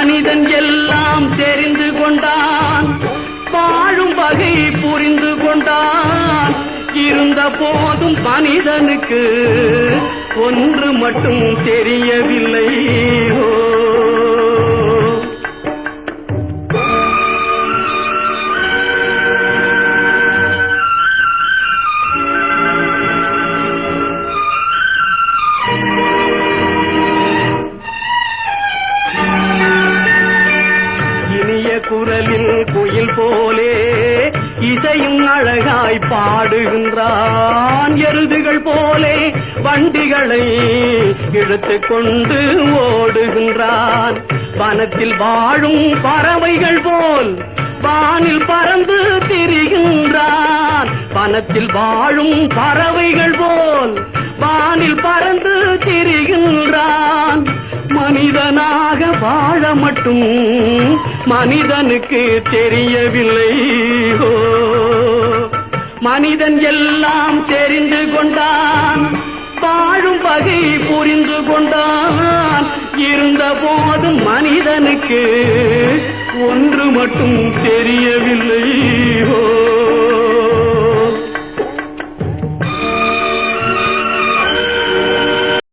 மனிதன் எல்லாம் தெரிந்து கொண்டான், வாழும் வகை புரிந்து கொண்டான். இருந்த போதும் மனிதனுக்கு ஒன்று மட்டும் தெரியவில்லை. குரலில் குயில் போலே இசையும் அழகாய் பாடுகின்றான். எருதுகள் போலே வண்டிகளை இழுத்துக் கொண்டு ஓடுகின்றான். வனத்தில் வாழும் பறவைகள் போல் வானில் பறந்து திரிகின்றான். வனத்தில் வாழும் பறவைகள் போல் வானில் பறந்து திரிகின்றான். மனிதனாக வாழ மட்டும் மனிதனுக்கு தெரியவில்லை. மனிதன் எல்லாம் தெரிந்து கொண்டான், வாழும் வகை புரிந்து கொண்டான். இருந்த போதும் மனிதனுக்கு ஒன்று மட்டும் தெரியவில்லை.